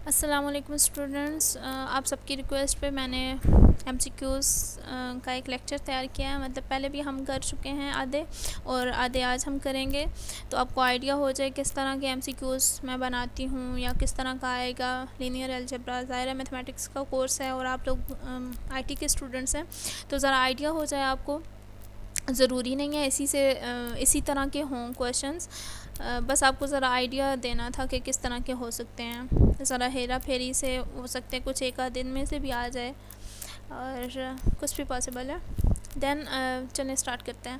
अस्सलाम वालेकुम स्टूडेंट्स, आप सबकी रिक्वेस्ट पे मैंने एमसीक्यूज़ का एक लेक्चर तैयार किया है। मतलब पहले भी हम कर चुके हैं आधे, और आधे आज हम करेंगे। तो आपको आइडिया हो जाए किस तरह के एमसीक्यूज़ मैं बनाती हूँ या किस तरह का आएगा। लीनियर अलजेब्रा ज़ाहिर मैथमेटिक्स का कोर्स है और आप लोग आईटी के स्टूडेंट्स हैं, तो ज़रा आइडिया हो जाए आपको। ज़रूरी नहीं है इसी तरह के हों क्वेश्चंस, बस आपको ज़रा आइडिया देना था कि किस तरह के हो सकते हैं। ज़रा हेरा फेरी से हो सकते हैं, कुछ एक आध दिन में से भी आ जाए और कुछ भी पॉसिबल है। देन चलें स्टार्ट करते हैं।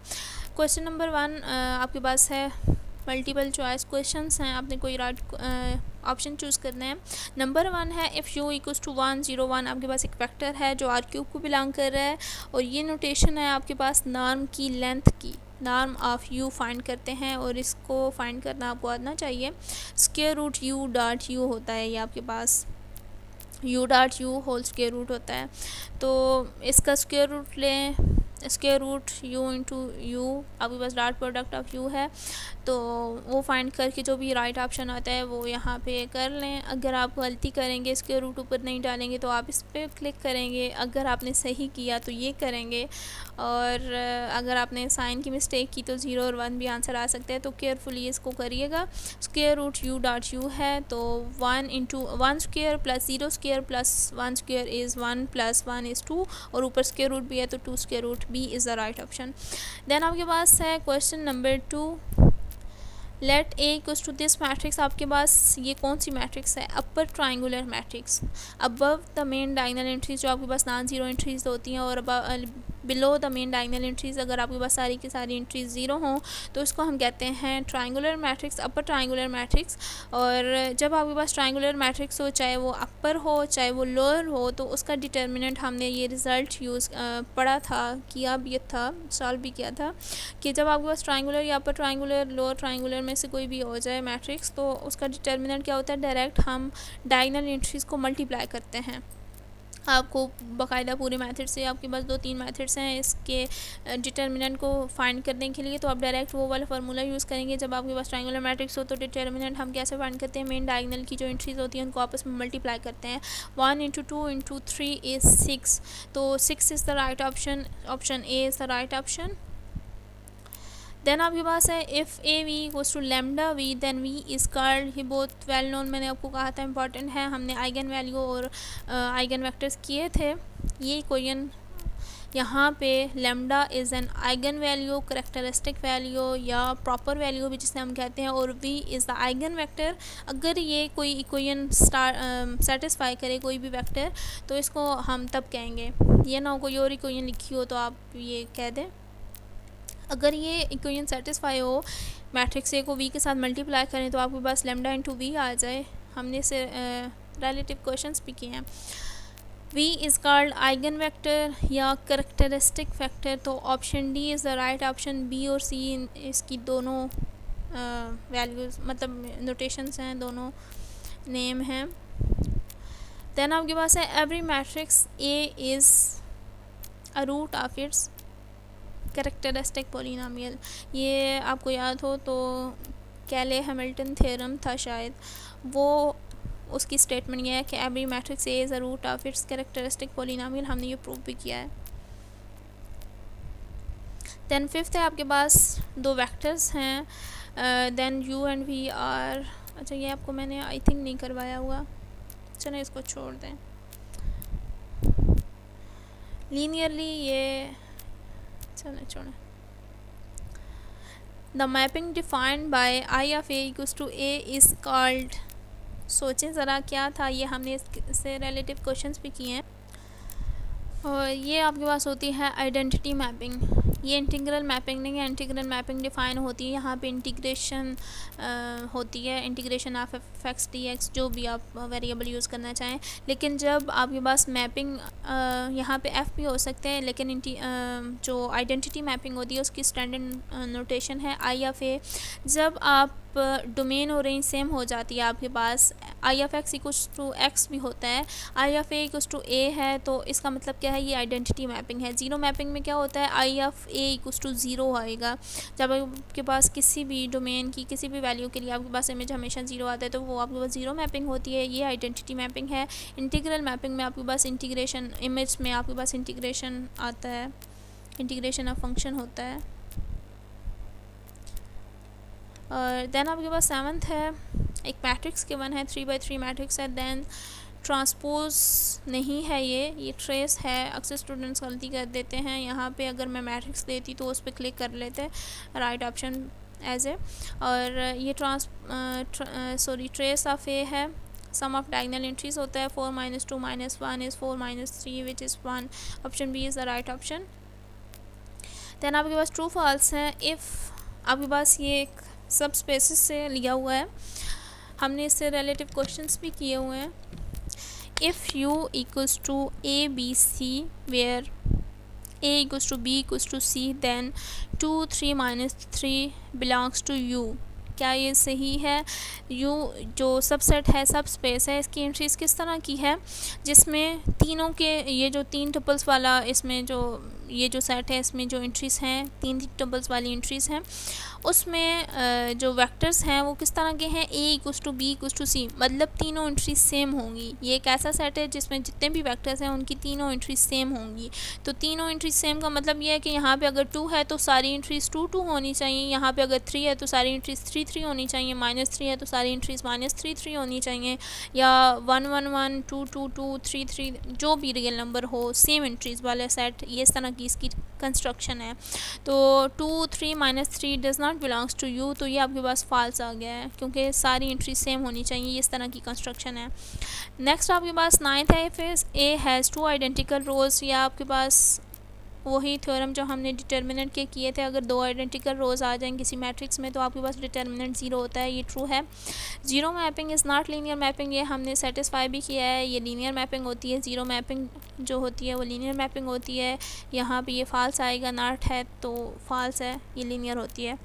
क्वेश्चन नंबर 1 आपके पास है। मल्टीपल चॉइस क्वेश्चंस हैं, आपने कोई राइट ऑप्शन चूज़ करना है। नंबर 1 है इफ़ u इक्वल्स टू 1 0 1। आपके पास एक वेक्टर है जो आर क्यूब को बिलोंग कर रहा है, और ये नोटेशन है आपके पास नॉर्म की लेंथ की। नॉर्म ऑफ u फाइंड करते हैं, और इसको फाइंड करना आपको आना चाहिए। Square root u dot u होता है, ये आपके पास u dot u whole square root होता है। तो इसका स्क्वायर रूट लें, square root u into u, आपके पास डॉट प्रोडक्ट ऑफ u है। तो वो फाइंड करके जो भी राइट ऑप्शन आता है वो यहाँ पे कर लें। अगर आप गलती करेंगे, स्क्वायर रूट ऊपर नहीं डालेंगे, तो आप इस पर क्लिक करेंगे। अगर आपने सही किया तो ये करेंगे, और अगर आपने साइन की मिस्टेक की तो 0 और 1 भी आंसर आ सकते हैं। तो केयरफुली इसको करिएगा। Square root u dot u है, तो 1 into 1 square plus 0 square plus 1 square is 1 plus 1 is 2, और ऊपर स्क्वायर रूट भी है तो 2 square root B is the right option. Then आपके पास है question number 2। Let A equals to this matrix. आपके पास ये कौन सी मैट्रिक्स है? Upper triangular matrix. Above the main diagonal entries, जो आपके पास नॉन ज़ीरो एंट्रीज होती हैं, और below the main diagonal entries, अगर आपके पास सारी की सारी एंट्रीज ज़ीरो हों तो इसको हम कहते हैं ट्राइंगुलर मैट्रिक्स, अपर ट्राइंगुलर मैट्रिक्स। और जब आपके पास ट्राइंगुलर मैट्रिक्स हो, चाहे वो अपर हो चाहे वो लोअर हो, तो उसका डिटर्मिनेंट हमने ये रिज़ल्ट यूज़ पढ़ा था, किया भी था, सॉल्व भी किया था, कि जब आपके पास ट्राइंगुलर या अपर ट्राइंगुलर लोअर ट्राइंगुलर में से कोई भी हो जाए मैट्रिक्स, तो उसका डिटर्मिनेंट क्या होता है? डायरेक्ट हम डायगोनल एंट्रीज़ को मल्टीप्लाई करते हैं। आपको बाकायदा पूरे मेथड से, आपके पास 2-3 मेथड्स हैं इसके डिटर्मिनेंट को फाइंड करने के लिए, तो आप डायरेक्ट वो वाला फार्मूला यूज़ करेंगे। जब आपके पास ट्राइंगुलर मैट्रिक्स हो तो डिटर्मिनेंट हम कैसे फाइंड करते हैं? मेन डायगोनल की जो एंट्रीज होती हैं उनको आपस में मल्टीप्लाई करते हैं। 1 इंटू 2 इंटू 3 इज़ 6, तो 6 is the right option. Option A is the right option. Then आपके पास है if A V equals to lambda V then V is called. ही बहुत वेल नोन, मैंने आपको कहा था इंपॉर्टेंट है। हमने आइगन वैल्यू और आइगन वेक्टर्स किए थे। ये क्वेश्चन यहाँ पे lambda is an eigen value, characteristic value या प्रॉपर वैल्यू भी जिसे हम कहते हैं, और V is the eigen vector. अगर ये कोई इक्वेशन सेटिस्फाई करे कोई भी वेक्टर, तो इसको हम तब कहेंगे। ये ना हो कोई और इक्वेशन लिखी हो तो आप ये कह दें। अगर ये इक्वेशन सेटिस्फाई हो, मैट्रिक्स ए को वी के साथ मल्टीप्लाई करें तो आपके पास लैम्डा इंटू वी आ जाए। हमने इसे रिलेटिव क्वेश्चंस भी किए हैं। V is called eigen vector या करेक्टरिस्टिक फैक्टर, तो option D is the right option. B और सी इसकी दोनों वैल्यूज़, मतलब नोटेशंस हैं, दोनों नेम हैं। देन आपके पास है every matrix A is a root of its characteristic polynomial. ये आपको याद हो तो कैले हैमिल्टन थ्योरम था शायद, वो उसकी स्टेटमेंट ये है कि every matrix A is a root of its characteristic polynomial. हमने ये प्रूव भी किया है। देन फिफ्थ है आपके पास दो वेक्टर्स हैं, then U and V are. अच्छा, ये आपको मैंने आई थिंक नहीं करवाया हुआ, चलो इसको छोड़ दें। लीनियरली ये चलो छोड़ें। The mapping defined by I of A equals to A is called. सोचें ज़रा क्या था ये, हमने इससे रिलेटिव क्वेश्चंस भी किए हैं। और ये आपके पास होती है आइडेंटिटी मैपिंग। ये इंटीग्रल मैपिंग नहीं है, इंटीग्रल मैपिंग डिफ़ाइन होती है यहाँ पे इंटीग्रेशन होती है, integration of F x D x, जो भी आप वेरिएबल यूज़ करना चाहें। लेकिन जब आपके पास मैपिंग यहाँ पे एफ भी हो सकते हैं, लेकिन जो आइडेंटिटी मैपिंग होती है उसकी स्टैंडर्ड नोटेशन है आई ऑफ ए। जब आप डोमेन और रेंज सेम हो जाती है आपके पास, I of X equals to X भी होता है, I of A equals to A है, तो इसका मतलब क्या है, ये आइडेंटिटी मैपिंग है। ज़ीरो मैपिंग में क्या होता है, I of A equals to zero आएगा। जब आपके पास किसी भी डोमेन की किसी भी वैल्यू के लिए आपके पास इमेज हमेशा ज़ीरो आता है तो वो आपके पास ज़ीरो मैपिंग होती है, ये आइडेंटिटी मैपिंग है। इंटीग्रल मैपिंग में आपके पास इंटीग्रेशन, इमेज में आपके पास इंटीग्रेशन आता है, इंटीग्रेशन ऑफ फंक्शन होता है। और देन आपके पास सेवन्थ है, एक मैट्रिक्स के वन है, 3x3 मैट्रिक्स है, देन ट्रांसपोज नहीं है, ये ट्रेस है। अक्सर स्टूडेंट्स गलती कर देते हैं, यहाँ पे अगर मैं मैट्रिक्स देती तो उस पर क्लिक कर लेते राइट ऑप्शन एज ए, और ये ट्रेस ऑफ ए है। सम ऑफ डायगोनल एंट्रीज होता है, 4 - 2 - 1 is 4 - 3 which is 1, option B is the right option. Then आपके पास ट्रू फॉल्स है। इफ़ आपके पास ये एक सब स्पेसिस से लिया हुआ है, हमने इससे रिलेटिव क्वेश्चंस भी किए हुए हैं। If u equals to a b c where a equals to b equals to c then 2 3 - 3 belongs to u, क्या ये सही है? u जो सबसेट है, सब स्पेस है, इसकी एंट्रीज किस तरह की है, जिसमें तीनों के ये जो 3 टपल्स वाला, इसमें जो ये जो सेट है इसमें जो एंट्रीज़ हैं 3 टपल्स वाली एंट्रीज़ हैं, उसमें जो वेक्टर्स हैं वो किस तरह के हैं, a equals to b equals to c, मतलब तीनों एंट्रीज सेम होंगी। ये एक ऐसा सेट है जिसमें जितने भी वेक्टर्स हैं उनकी तीनों एंट्रीज सेम होंगी। तो तीनों एंट्रीज सेम का मतलब ये है कि यहाँ पे अगर 2 है तो सारी एंट्रीज 2 2 होनी चाहिए, यहाँ पे अगर 3 है तो सारी एंट्रीज 3 3 होनी चाहिए, -3 है तो सारी एंट्रीज -3 3 होनी चाहिए, या 1 1 1 2 2 2 3 3 जो भी रियल नंबर हो, सेम एंट्रीज वाले सेट, ये इस तरह की इसकी कंस्ट्रक्शन है। तो 2 3 - 3 does not belongs to U, तो ये आपके पास फॉल्स आ गया है क्योंकि सारी एंट्री सेम होनी चाहिए, ये इस तरह की कंस्ट्रक्शन है। नेक्स्ट आपके पास 9th है, इफ ए हैज़ 2 आइडेंटिकल रोज, या आपके पास वही थ्योरम जो हमने डिटर्मिनेंट के किए थे, अगर 2 आइडेंटिकल रोज आ जाएं किसी मैट्रिक्स में तो आपके पास डिटर्मिनेंट 0 होता है, ये ट्रू है। Zero mapping is not linear mapping, ये हमने सेटिस्फाई भी किया है, ये लीनियर मैपिंग होती है। ज़ीरो मैपिंग जो होती है वो लीनियर मैपिंग होती है। यहाँ पे ये फॉल्स आएगा, नॉट है तो फॉल्स है, ये लीनियर होती है।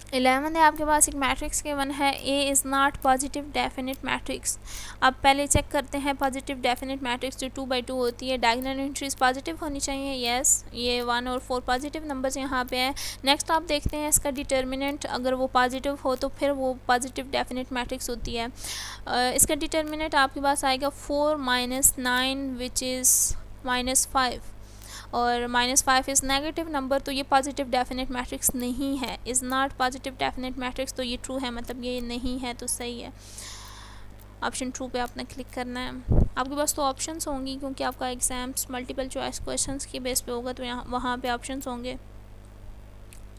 11 है आपके पास एक मैट्रिक्स के वन है, A is not positive definite matrix. अब पहले चेक करते हैं पॉजिटिव डेफिनेट मैट्रिक्स जो 2/2 होती है, डायगोनल एंट्रीज पॉजिटिव होनी चाहिए, यस, ये 1 और 4 पॉजिटिव नंबर्स यहाँ पे हैं। नेक्स्ट आप देखते हैं इसका डिटर्मिनेंट, अगर वो पॉजिटिव हो तो फिर वो पॉजिटिव डेफिनेट मैट्रिक्स होती है। इसका डिटर्मिनेंट आपके पास आएगा 4 - 9 विच इज़ -5, और -5 इज़ नेगेटिव नंबर, तो ये पॉजिटिव डेफिनेट मैट्रिक्स नहीं है, is not positive definite matrix, तो ये ट्रू है, मतलब ये नहीं है तो सही है। ऑप्शन ट्रू पे आपने क्लिक करना है। आपके पास तो ऑप्शंस होंगी क्योंकि आपका एग्जाम्स मल्टीपल चॉइस क्वेश्चंस की बेस पे होगा, तो यहाँ वहाँ पे ऑप्शंस होंगे,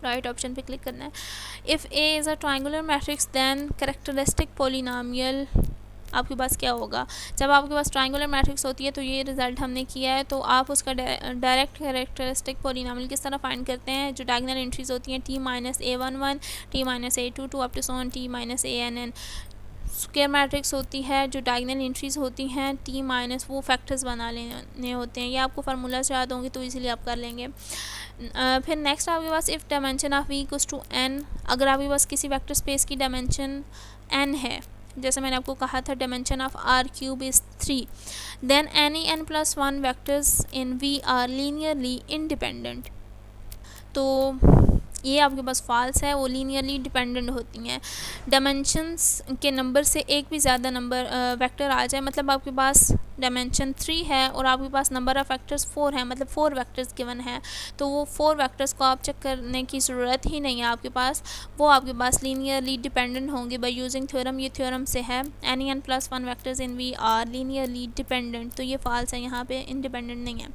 राइट ऑप्शन पे क्लिक करना है। If A is a triangular matrix then characteristic polynomial आपके पास क्या होगा, जब आपके पास ट्रायंगुलर मैट्रिक्स होती है तो ये रिजल्ट हमने किया है, तो आप उसका डायरेक्ट कैरेक्टरिस्टिक पोलिनोमियल किस तरह फाइंड करते हैं, जो डायगोनल एंट्रीज होती हैं t - a11 t - a22 up to so on t - ann। Square matrix होती है, जो डायगोनल एंट्रीज होती हैं t माइनस वो फैक्टर्स बना लेने होते हैं, ये आपको फार्मूला से याद होंगे तो इजीली आप कर लेंगे। फिर नेक्स्ट आपके पास if dimension of v equals to n, अगर आपके पास किसी वेक्टर स्पेस की डायमेंशन n है, जैसे मैंने आपको कहा था dimension of r³ is 3, then any n+1 vectors in v are linearly independent, तो ये आपके पास फॉल्स है, वो लीनियरली डिपेंडेंट होती हैं। डायमेंशंस के नंबर से एक भी ज़्यादा नंबर वेक्टर आ जाए, मतलब आपके पास डायमेंशन 3 है और आपके पास नंबर ऑफ़ वेक्टर्स 4 है, मतलब 4 वेक्टर्स गिवन है, तो वो 4 वेक्टर्स को आप चेक करने की ज़रूरत ही नहीं है आपके पास, वो आपके पास लीनियरली डिपेंडेंट होंगे बाय यूजिंग थ्योरम। ये थ्योरम से है any n+1 vectors in V are linearly dependent, तो ये फॉल्स है, यहाँ पे इंडिपेंडेंट नहीं है।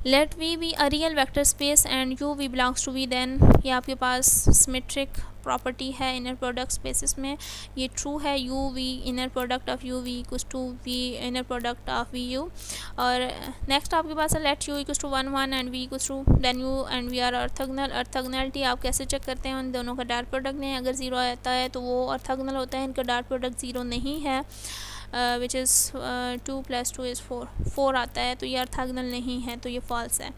Let V be a real vector space and U V belongs to V, then ये आपके पास सिमेट्रिक प्रॉपर्टी है इनर प्रोडक्ट स्पेसिस में, ये ट्रू है। U V inner product of U V equals to V inner product of V U. और next आपके पास है let U equals to 1 1 and V equals to then U and V are orthogonal. Orthogonality आप कैसे check करते हैं, उन दोनों का डॉट प्रोडक्ट नहीं, अगर 0 आता है तो वो ऑर्थोगोनल होता है, इनका डॉट प्रोडक्ट 0 नहीं है, विच इज़ 2 + 2 इज़ 4 आता है, तो ये ऑर्थोगोनल नहीं है, तो ये फॉल्स है।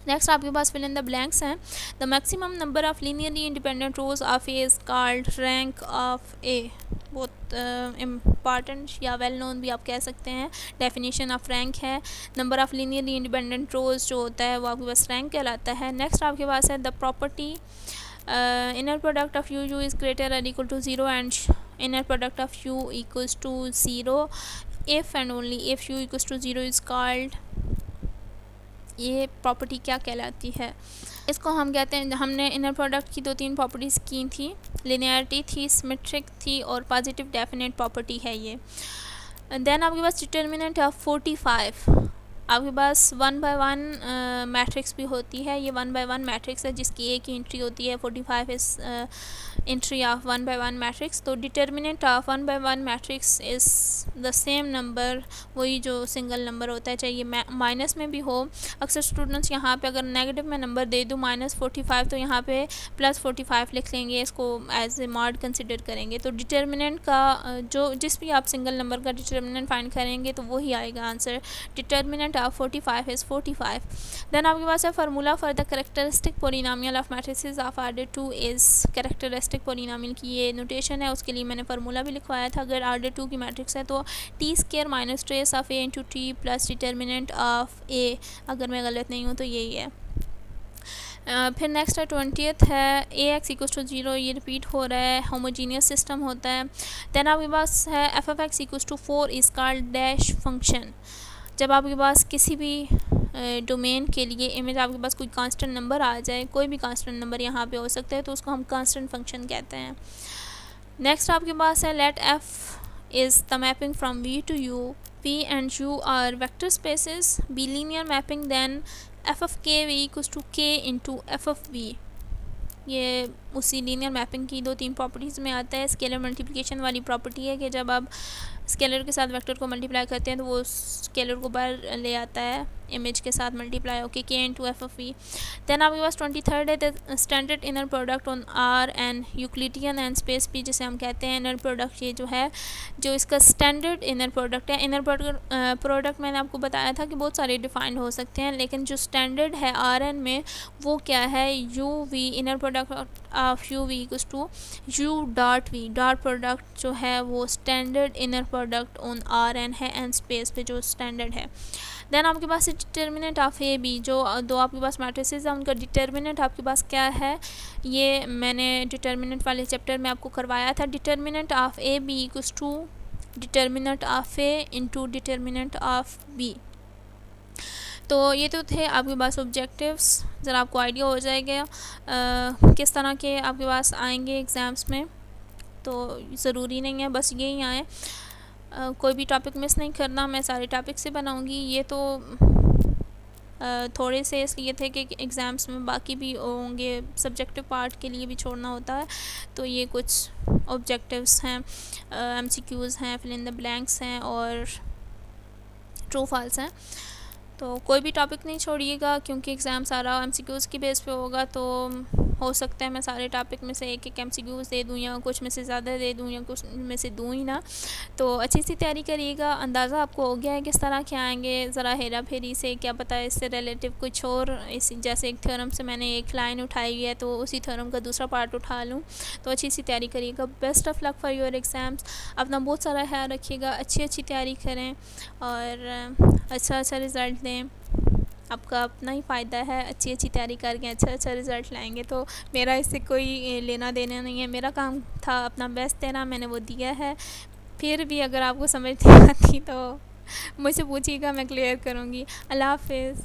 नेक्स्ट आपके पास फिल इन द ब्लैंक्स हैं। The maximum number of linearly independent rows of A is called rank of A. बहुत इम्पॉर्टेंट या वेल नोन भी आप कह सकते हैं डेफिनेशन ऑफ रैंक है। नंबर ऑफ लीनियरली इंडिपेंडेंट रोज जो होता है वो आपके पास रैंक कहलाता है। नेक्स्ट आपके पास है the property inner product of U is greater और equal to zero and inner product of U equals to zero if and only if U equals to zero is called. ये property क्या कहलाती है? इसको हम कहते हैं, हमने इनर प्रोडक्ट की 2-3 प्रॉपर्टीज़ की थी, लिनियरिटी थी, सिमेट्रिक थी और पॉजिटिव डेफिनेट प्रॉपर्टी है ये। देन आपके पास डिटर्मिनेंट ऑफ 45, आपके पास 1 by 1 मैट्रिक्स भी होती है। ये 1 by 1 मैट्रिक्स है जिसकी एक ही एंट्री होती है। 45 is entry of 1 by 1 matrix. तो determinant of 1 by 1 matrix is the same number, वही जो सिंगल नंबर होता है, चाहे ये माइनस में भी हो। अक्सर स्टूडेंट्स यहाँ पे अगर नेगेटिव में नंबर दे दूँ -45 तो यहाँ पे +45 लिख लेंगे, इसको एज ए मॉड कंसिडर करेंगे। तो डिटर्मिनेंट का जिस भी आप सिंगल नंबर का डिटर्मिनेंट फाइंड करेंगे तो वही आएगा answer. Determinant of 45 is 45। Then आपके पास है formula for the characteristic polynomial of matrices of order 2 is. Characteristic polynomial की ये नोटेशन है, उसके लिए मैंने फार्मूला भी लिखवाया था। अगर ऑर्डर 2 की मैट्रिक्स है तो t² minus trace of a into T plus determinant of a, अगर मैं गलत नहीं हूँ तो यही है। फिर नेक्स्ट है 20th है ax इक्वल्स टू 0, ये रिपीट हो रहा है, होमोजीनियस सिस्टम होता है। देन आपके पास है f(x) equals to 4 is called dash function. जब आपके पास किसी भी डोमेन के लिए इमेज आपके पास कोई कांस्टेंट नंबर आ जाए, कोई भी कांस्टेंट नंबर यहाँ पे हो सकता है, तो उसको हम कांस्टेंट फंक्शन कहते हैं। नेक्स्ट आपके पास है late f is the mapping from V to U, P and U are vector spaces, be linear mapping, then f of k v equals to k into f of v। ये उसी linear mapping की 2-3 properties में आता है। Scalar multiplication वाली property है कि जब आप स्केलर के साथ वेक्टर को मल्टीप्लाई करते हैं तो वो स्केलर को बाहर ले आता है इमेज के साथ मल्टीप्लाई होके k into F of V. Then आपके पास 23rd है the standard inner product on R and Euclidean and space भी जिसे हम कहते हैं इनर प्रोडक्ट। ये जो है जो इसका स्टैंडर्ड इनर प्रोडक्ट है। इनर प्रोडक्ट मैंने आपको बताया था कि बहुत सारे डिफाइंड हो सकते हैं, लेकिन जो स्टैंडर्ड है आर एन में वो क्या है, U V, inner product of U V equals to U dot V. Dot product जो है वो standard inner product on R N है एंड स्पेस पे जो स्टैंडर्ड है। देन आपके पास डिटर्मिनेंट ऑफ ए बी, जो दो आपके पास मैट्रिसेस हैं उनका डिटर्मिनेंट आपके पास क्या है, ये मैंने डिटर्मिनेंट वाले चैप्टर में आपको करवाया था। Determinant of A B equals to determinant of A into determinant of B. तो ये तो थे आपके पास ऑब्जेक्टिव्स, ज़रा आपको आइडिया हो जाएगा किस तरह के आपके पास आएंगे एग्ज़ाम्स में। तो ज़रूरी नहीं है बस यही आए, कोई भी टॉपिक मिस नहीं करना, मैं सारे टॉपिक से बनाऊंगी। ये तो थोड़े से इसलिए थे कि एग्ज़ाम्स में बाकी भी होंगे, सब्जेक्टिव पार्ट के लिए भी छोड़ना होता है। तो ये कुछ ऑब्जेक्टिव्स हैं, MCQs हैं, फिल इन द ब्लैंक्स हैं और ट्रू फॉल्स हैं। तो कोई भी टॉपिक नहीं छोड़िएगा क्योंकि एग्ज़ाम सारा MCQs की बेस पे होगा। तो हो सकता है मैं सारे टॉपिक में से एक MCQs दे दूँ या कुछ में से ज़्यादा दे दूँ या कुछ में से दूँ ही ना। तो अच्छी सी तैयारी करिएगा, अंदाज़ा आपको हो गया है किस तरह के आएंगे। ज़रा हेरा फेरी से क्या पता है इससे रिलेटिव कुछ और, इस जैसे एक थ्योरम से मैंने एक लाइन उठाई है तो उसी थ्योरम का दूसरा पार्ट उठा लूँ। तो अच्छी सी तैयारी करिएगा। Best of luck for your exams. अपना बहुत सारा ख्याल रखिएगा, अच्छी तैयारी करें और अच्छा रिज़ल्ट दें। आपका अपना ही फ़ायदा है, अच्छी तैयारी करके अच्छा रिज़ल्ट लाएंगे। तो मेरा इससे कोई लेना देना नहीं है, मेरा काम था अपना बेस्ट देना, मैंने वो दिया है। फिर भी अगर आपको समझ नहीं आती तो मुझसे पूछिएगा, मैं क्लियर करूँगी। अल्लाह हाफ़िज़।